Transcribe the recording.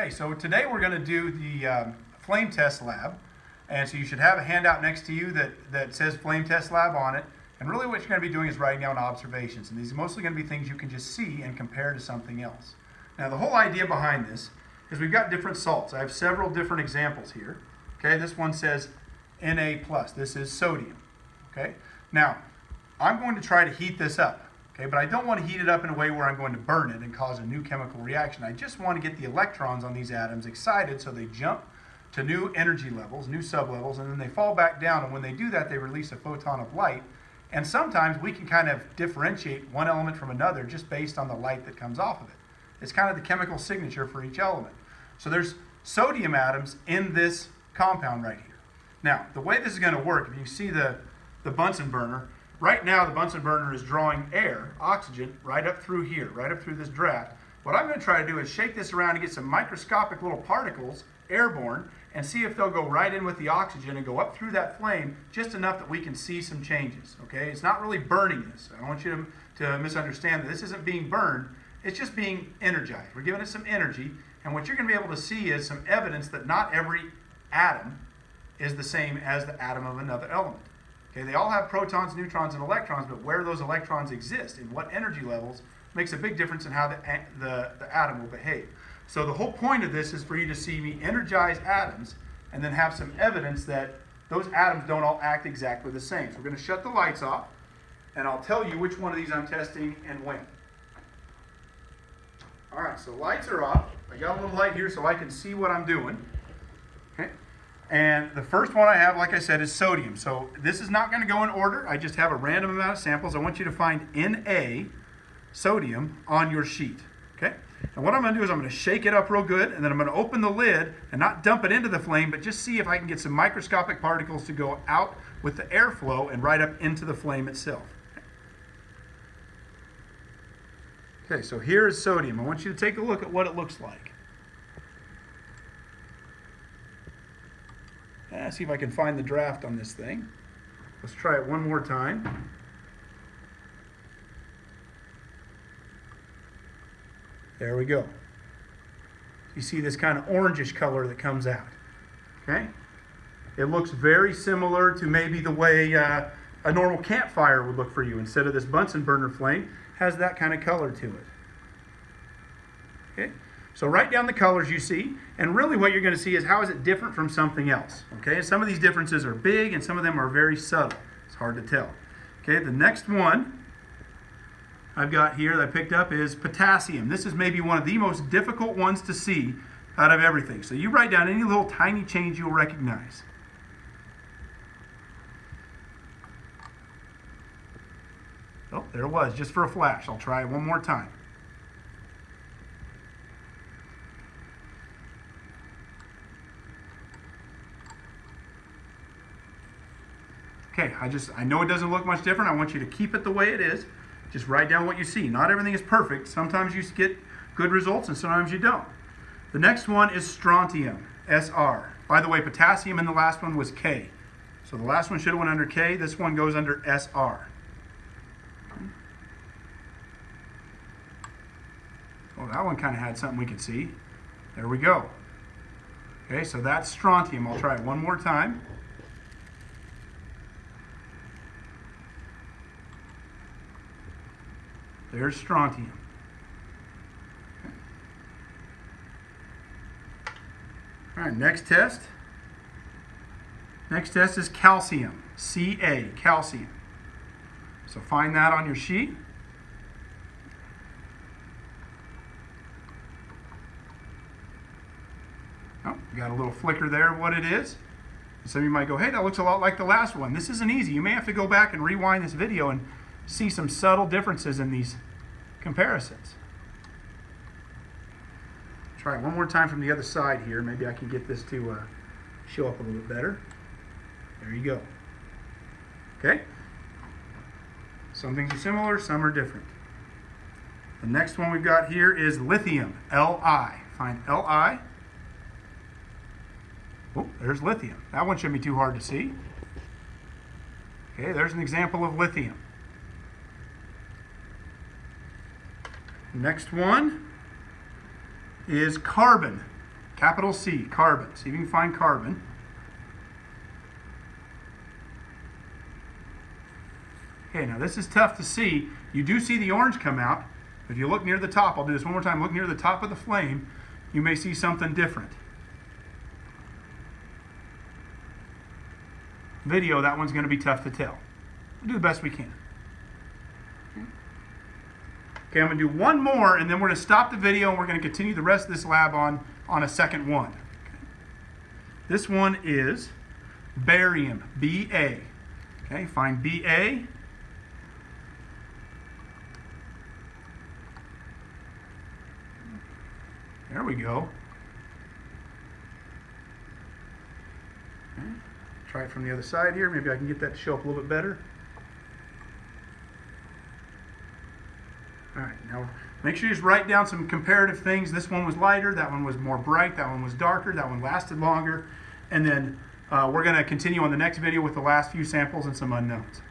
Okay, so today we're going to do the flame test lab. And so you should have a handout next to you that says flame test lab on it. And really what you're going to be doing is writing down observations. And these are mostly going to be things you can just see and compare to something else. Now the whole idea behind this is we've got different salts. I have several different examples here. Okay, this one says Na+. This is sodium. Okay, now I'm going to try to heat this up. Okay, but I don't want to heat it up in a way where I'm going to burn it and cause a new chemical reaction. I just want to get the electrons on these atoms excited so they jump to new energy levels, new sublevels, and then they fall back down. And when they do that, they release a photon of light. And sometimes we can kind of differentiate one element from another just based on the light that comes off of it. It's kind of the chemical signature for each element. So there's sodium atoms in this compound right here. Now, the way this is going to work, if you see the Bunsen burner, right now the Bunsen burner is drawing air, oxygen, right up through here, right up through this draft. What I'm going to try to do is shake this around and get some microscopic little particles, airborne, and see if they'll go right in with the oxygen and go up through that flame just enough that we can see some changes. Okay, it's not really burning this. I don't want you to misunderstand that this isn't being burned. It's just being energized. We're giving it some energy, and what you're going to be able to see is some evidence that not every atom is the same as the atom of another element. Okay, they all have protons, neutrons, and electrons, but where those electrons exist, in what energy levels, makes a big difference in how the atom will behave. So the whole point of this is for you to see me energize atoms and then have some evidence that those atoms don't all act exactly the same. So we're going to shut the lights off, and I'll tell you which one of these I'm testing and when. All right, so lights are off. I got a little light here so I can see what I'm doing. Okay. And the first one I have, like I said, is sodium. So this is not going to go in order. I just have a random amount of samples. I want you to find Na, sodium, on your sheet. Okay? And what I'm going to do is I'm going to shake it up real good, and then I'm going to open the lid and not dump it into the flame, but just see if I can get some microscopic particles to go out with the airflow and right up into the flame itself. Okay, so here is sodium. I want you to take a look at what it looks like. See if I can find the draft on this thing. Let's try it one more time. There we go. You see this kind of orangish color that comes out. Okay? It looks very similar to maybe the way a normal campfire would look for you. Instead of this Bunsen burner flame, has that kind of color to it. Okay? So write down the colors you see, and really what you're going to see is how is it different from something else. Okay, and some of these differences are big, and some of them are very subtle. It's hard to tell. Okay, the next one I've got here that I picked up is potassium. This is maybe one of the most difficult ones to see out of everything. So you write down any little tiny change you'll recognize. Oh, there it was, just for a flash. I'll try it one more time. Okay, I know it doesn't look much different. I want you to keep it the way it is. Just write down what you see. Not everything is perfect. Sometimes you get good results and sometimes you don't. The next one is strontium, Sr. By the way, potassium in the last one was K. So the last one should have went under K. This one goes under Sr. Oh, that one kind of had something we could see. There we go. Okay, so that's strontium. I'll try it one more time. There's strontium. All right, next test. Next test is calcium, Ca, calcium. So find that on your sheet. Oh, got a little flicker there of what it is. Some of you might go, hey, that looks a lot like the last one. This isn't easy. You may have to go back and rewind this video and see some subtle differences in these comparisons. Try it one more time from the other side here. Maybe I can get this to show up a little bit better. There you go. Okay? Some things are similar, some are different. The next one we've got here is lithium, Li. Find Li. Oh, there's lithium. That one shouldn't be too hard to see. Okay, there's an example of lithium. Next one is carbon, Capital C, carbon. See if you can find carbon. Okay, now this is tough to see. You do see the orange come out. If you look near the top, I'll do this one more time, look near the top of the flame, you may see something different. Video, that one's going to be tough to tell. We'll do the best we can. Okay, I'm going to do one more, and then we're going to stop the video, and we're going to continue the rest of this lab on a second one. Okay. This one is barium, Ba. Okay, find Ba. There we go. Okay. Try it from the other side here. Maybe I can get that to show up a little bit better. All right, now make sure you just write down some comparative things. This one was lighter, that one was more bright, that one was darker, that one lasted longer. And then we're going to continue on the next video with the last few samples and some unknowns.